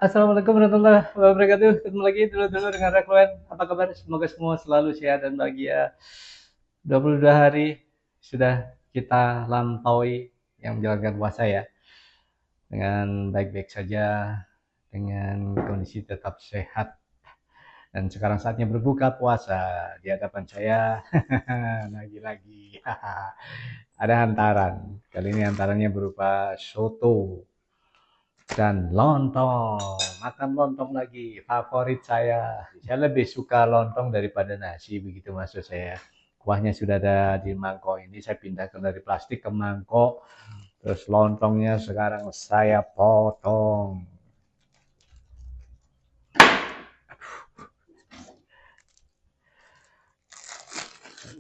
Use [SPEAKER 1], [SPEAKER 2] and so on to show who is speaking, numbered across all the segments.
[SPEAKER 1] Assalamualaikum warahmatullahi wabarakatuh. Ketemu lagi dulu-dulu dengan Reklen. Apa kabar? Semoga semua selalu sehat dan bahagia. 22 hari sudah kita lampaui yang menjalankan puasa ya. Dengan baik-baik saja, dengan kondisi tetap sehat. Dan sekarang saatnya berbuka puasa. Di hadapan saya, lagi-lagi. Ada hantaran. Kali ini hantarannya berupa soto dan lontong. Makan lontong lagi, favorit saya. Saya lebih suka lontong daripada nasi, begitu maksud saya. Kuahnya sudah ada di mangkok ini, saya pindahkan dari plastik ke mangkok. Terus lontongnya sekarang saya potong.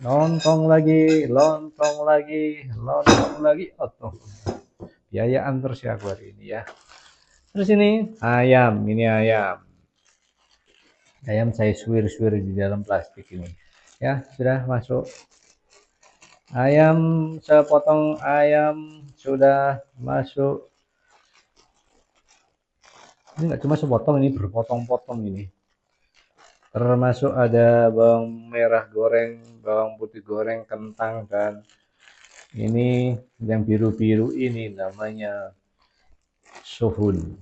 [SPEAKER 1] Lontong lagi, lontong lagi, lontong lagi. Oh, tuh. Biayaan terus ya aku hari ini ya. Terus ini ayam, ini ayam. Ayam saya suwir-suwir di dalam plastik ini. Ya, sudah masuk. Ayam, sepotong ayam sudah masuk. Ini nggak cuma sepotong, ini berpotong-potong ini. Termasuk ada bawang merah goreng, bawang putih goreng, kentang, dan ini yang biru-biru ini namanya sohun.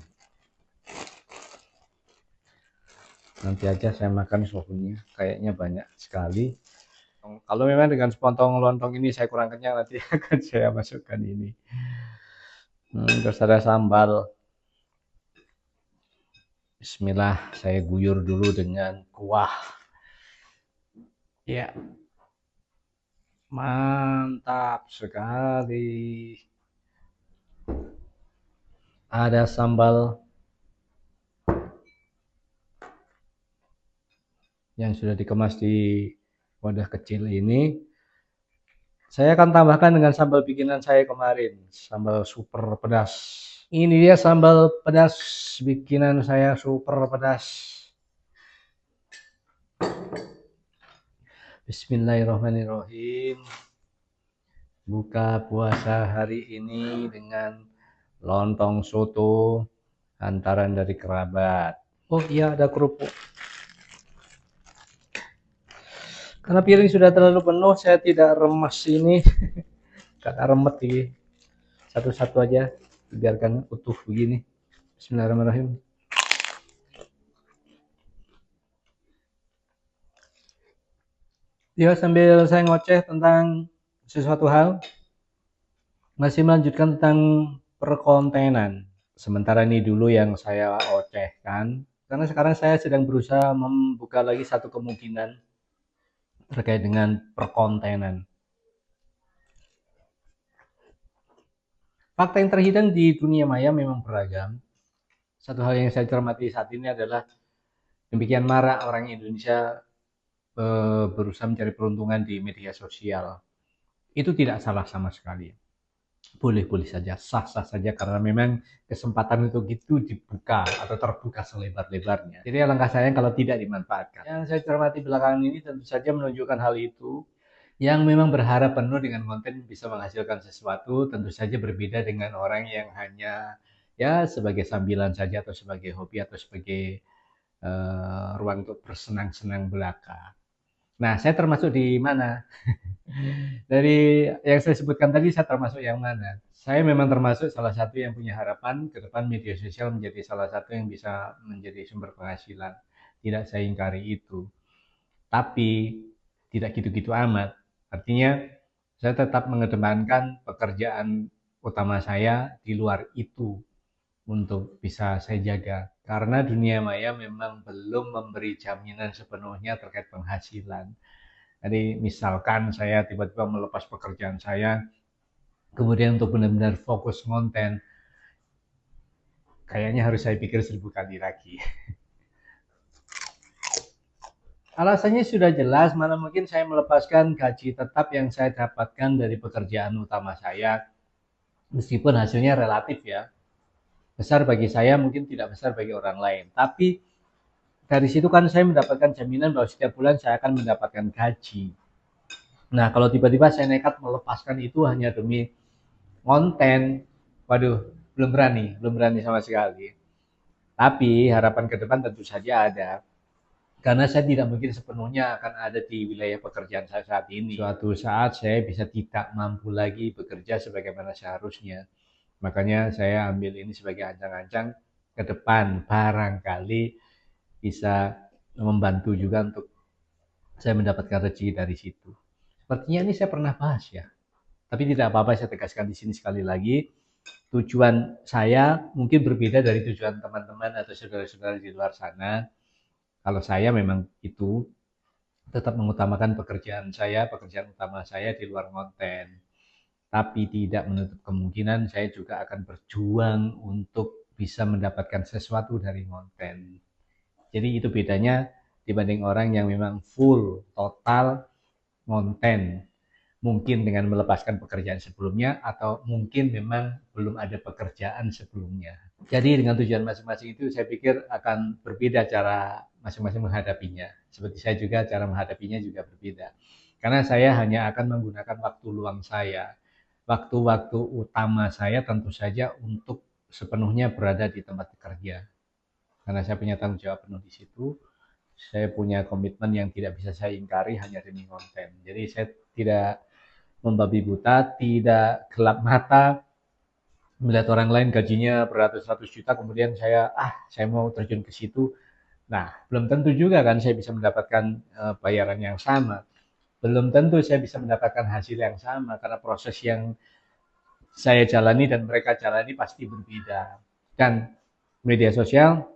[SPEAKER 1] Nanti aja saya makan sohunnya, kayaknya banyak sekali. Kalau memang dengan sepotong lontong ini saya kurang kenyang, nanti akan saya masukkan ini. Terus ada sambal. Bismillah, saya guyur dulu dengan kuah. Ya, mantap sekali. Ada sambal yang sudah dikemas di wadah kecil ini. Saya akan tambahkan dengan sambal bikinan saya kemarin, sambal super pedas. Ini dia sambal pedas bikinan saya super pedas. Bismillahirrahmanirrahim. Buka puasa hari ini dengan lontong soto hantaran dari kerabat. Oh iya, ada kerupuk. Karena piring sudah terlalu penuh, saya tidak remas ini. Karena remet ini. Satu-satu aja, biarkan utuh begini. Bismillahirrahmanirrahim. Ya, sambil saya ngoceh tentang sesuatu hal, masih melanjutkan tentang perkontenan. Sementara ini dulu yang saya ocehkan, karena sekarang saya sedang berusaha membuka lagi satu kemungkinan terkait dengan perkontenan. Fakta yang terhidang di dunia maya memang beragam. Satu hal yang saya cermati saat ini adalah demikian marak orang Indonesia berusaha mencari peruntungan di media sosial. Itu tidak salah sama sekali. Boleh-boleh saja, sah-sah saja karena memang kesempatan itu gitu dibuka atau terbuka selebar-lebarnya. Jadi alangkah sayang kalau tidak dimanfaatkan. Yang saya cermati belakangan ini tentu saja menunjukkan hal itu. Yang memang berharap penuh dengan konten bisa menghasilkan sesuatu, tentu saja berbeda dengan orang yang hanya ya sebagai sambilan saja atau sebagai hobi atau sebagai ruang untuk bersenang-senang belaka. Nah, saya termasuk di mana? Dari yang saya sebutkan tadi, saya termasuk yang mana? Saya memang termasuk salah satu yang punya harapan ke depan media sosial menjadi salah satu yang bisa menjadi sumber penghasilan. Tidak saya ingkari itu. Tapi tidak gitu-gitu amat. Artinya, saya tetap mengedepankan pekerjaan utama saya di luar itu untuk bisa saya jaga. Karena dunia maya memang belum memberi jaminan sepenuhnya terkait penghasilan. Jadi misalkan saya tiba-tiba melepas pekerjaan saya, kemudian untuk benar-benar fokus konten, kayaknya harus saya pikir 1000 kali lagi. Alasannya sudah jelas, mana mungkin saya melepaskan gaji tetap yang saya dapatkan dari pekerjaan utama saya, meskipun hasilnya relatif ya. Besar bagi saya, mungkin tidak besar bagi orang lain. Tapi dari situ kan saya mendapatkan jaminan bahwa setiap bulan saya akan mendapatkan gaji. Nah, kalau tiba-tiba saya nekat melepaskan itu hanya demi konten, waduh, belum berani sama sekali. Tapi harapan ke depan tentu saja ada. Karena saya tidak mungkin sepenuhnya akan ada di wilayah pekerjaan saya saat ini. Suatu saat saya bisa tidak mampu lagi bekerja sebagaimana seharusnya. Makanya saya ambil ini sebagai ancang-ancang ke depan. Barangkali bisa membantu juga untuk saya mendapatkan rezeki dari situ. Sepertinya ini saya pernah bahas ya. Tapi tidak apa-apa, saya tegaskan di sini sekali lagi. Tujuan saya mungkin berbeda dari tujuan teman-teman atau saudara-saudara di luar sana. Kalau saya memang itu tetap mengutamakan pekerjaan utama saya di luar konten. Tapi tidak menutup kemungkinan saya juga akan berjuang untuk bisa mendapatkan sesuatu dari konten. Jadi itu bedanya dibanding orang yang memang full, total konten. Mungkin dengan melepaskan pekerjaan sebelumnya atau mungkin memang belum ada pekerjaan sebelumnya. Jadi dengan tujuan masing-masing itu saya pikir akan berbeda cara masing-masing menghadapinya. Seperti saya juga cara menghadapinya juga berbeda. Karena saya hanya akan menggunakan waktu luang saya. Waktu-waktu utama saya tentu saja untuk sepenuhnya berada di tempat bekerja. Karena saya punya tanggung jawab penuh di situ. Saya punya komitmen yang tidak bisa saya ingkari hanya demi konten. Jadi saya tidak membabi buta, tidak gelap mata, melihat orang lain gajinya beratus-ratus juta, kemudian saya mau terjun ke situ. Nah, belum tentu juga kan saya bisa mendapatkan bayaran yang sama. Belum tentu saya bisa mendapatkan hasil yang sama, karena proses yang saya jalani dan mereka jalani pasti berbeda. Dan media sosial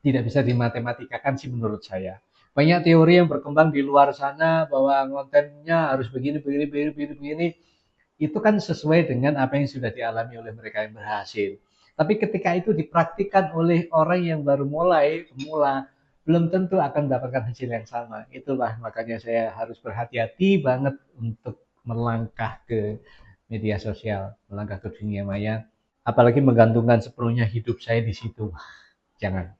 [SPEAKER 1] tidak bisa dimatematika sih menurut saya. Banyak teori yang berkembang di luar sana bahwa kontennya harus begini, begini, begini, begini, begini. Itu kan sesuai dengan apa yang sudah dialami oleh mereka yang berhasil. Tapi ketika itu dipraktikkan oleh orang yang baru mulai, pemula, belum tentu akan mendapatkan hasil yang sama. Itulah makanya saya harus berhati-hati banget untuk melangkah ke media sosial, melangkah ke dunia maya, apalagi menggantungkan sepenuhnya hidup saya di situ. Jangan.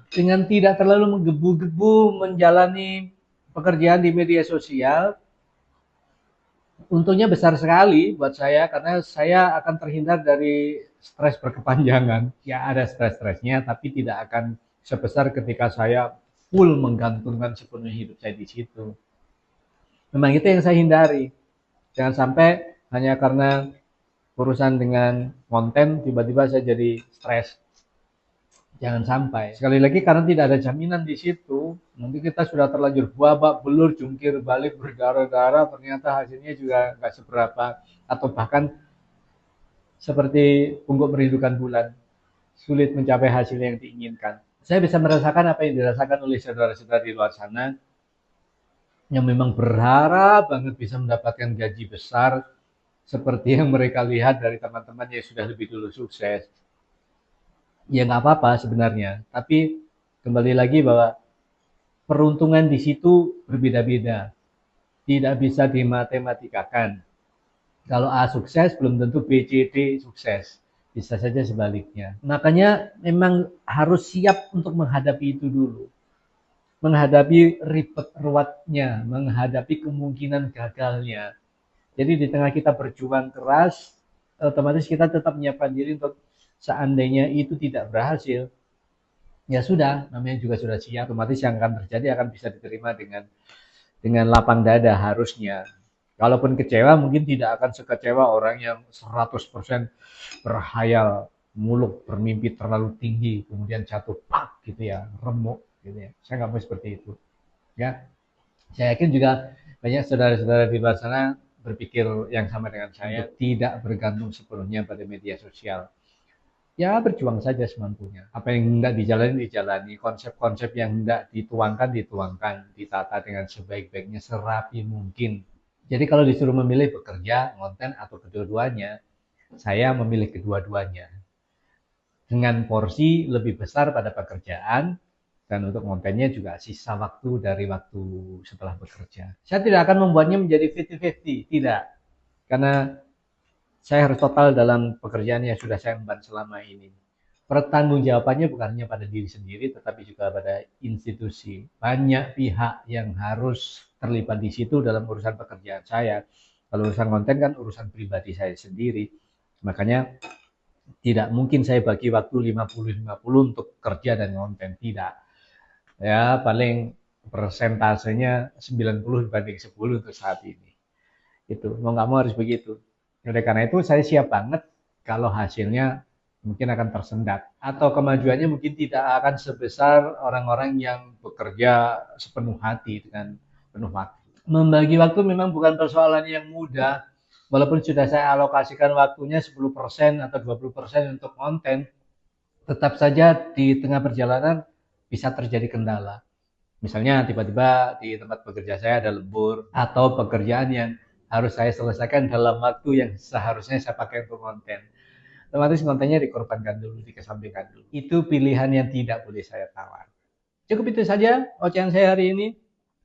[SPEAKER 1] Dengan tidak terlalu menggebu-gebu menjalani pekerjaan di media sosial, untungnya besar sekali buat saya karena saya akan terhindar dari stres berkepanjangan. Ya ada stres-stresnya, tapi tidak akan sebesar ketika saya full menggantungkan sepenuhnya hidup saya di situ. Memang itu yang saya hindari. Jangan sampai hanya karena urusan dengan konten tiba-tiba saya jadi stres. Jangan sampai. Sekali lagi karena tidak ada jaminan di situ, nanti kita sudah terlanjur babak belur, jungkir balik, berdarah-darah, ternyata hasilnya juga nggak seberapa, atau bahkan seperti pungguk merindukan bulan, sulit mencapai hasil yang diinginkan. Saya bisa merasakan apa yang dirasakan oleh saudara-saudara di luar sana yang memang berharap banget bisa mendapatkan gaji besar seperti yang mereka lihat dari teman-teman yang sudah lebih dulu sukses. Ya nggak apa-apa sebenarnya, tapi kembali lagi bahwa peruntungan di situ berbeda-beda, tidak bisa dimatematikkan. Kalau A sukses, belum tentu B, C, D sukses. Bisa saja sebaliknya. Makanya memang harus siap untuk menghadapi itu dulu. Menghadapi ribet ruwetnya, menghadapi kemungkinan gagalnya. Jadi di tengah kita berjuang keras, otomatis kita tetap menyiapkan diri untuk seandainya itu tidak berhasil, ya sudah, namanya juga sudah siap, otomatis yang akan terjadi akan bisa diterima dengan lapang dada harusnya. Kalaupun kecewa mungkin tidak akan sekecewa orang yang 100% berhayal muluk, bermimpi terlalu tinggi, kemudian jatuh pak gitu ya, remuk gitu ya. Saya nggak mau seperti itu. Ya, saya yakin juga banyak saudara-saudara di luar sana berpikir yang sama dengan saya, untuk tidak bergantung sepenuhnya pada media sosial. Ya berjuang saja semampunya. Apa yang hendak dijalani, dijalani. Konsep-konsep yang hendak dituangkan, dituangkan. Ditata dengan sebaik-baiknya, serapi mungkin. Jadi kalau disuruh memilih bekerja, konten, atau kedua-duanya, saya memilih kedua-duanya. Dengan porsi lebih besar pada pekerjaan, dan untuk kontennya juga sisa waktu dari waktu setelah bekerja. Saya tidak akan membuatnya menjadi 50-50, tidak. Karena saya harus total dalam pekerjaan yang sudah saya emban selama ini. Pertanggungjawabannya bukan hanya pada diri sendiri, tetapi juga pada institusi. Banyak pihak yang harus terlibat di situ dalam urusan pekerjaan saya. Kalau urusan konten kan urusan pribadi saya sendiri. Makanya tidak mungkin saya bagi waktu 50-50 untuk kerja dan konten, tidak. Ya, paling persentasenya 90 dibanding 10 untuk saat ini. Itu, mau nggak mau harus begitu. Oleh karena itu saya siap banget kalau hasilnya mungkin akan tersendat atau kemajuannya mungkin tidak akan sebesar orang-orang yang bekerja sepenuh hati dengan penuh waktu. Membagi waktu memang bukan persoalan yang mudah. Walaupun sudah saya alokasikan waktunya 10% atau 20% untuk konten, tetap saja di tengah perjalanan bisa terjadi kendala. Misalnya tiba-tiba di tempat bekerja saya ada lembur atau pekerjaan yang harus saya selesaikan dalam waktu yang seharusnya saya pakai untuk konten. Otomatis kontennya dikorbankan dulu, dikesampingkan dulu. Itu pilihan yang tidak boleh saya tawar. Cukup itu saja ocehan saya hari ini.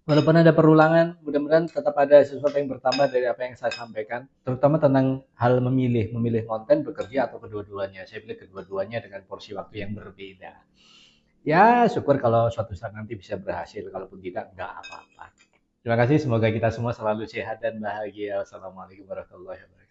[SPEAKER 1] Walaupun ada perulangan, mudah-mudahan tetap ada sesuatu yang bertambah dari apa yang saya sampaikan, terutama tentang hal memilih konten, bekerja, atau kedua-duanya. Saya pilih kedua-duanya dengan porsi waktu yang berbeda. Ya, syukur kalau suatu saat nanti bisa berhasil, kalaupun tidak, nggak apa-apa. Terima kasih, semoga kita semua selalu sehat dan bahagia. Wassalamualaikum warahmatullahi wabarakatuh.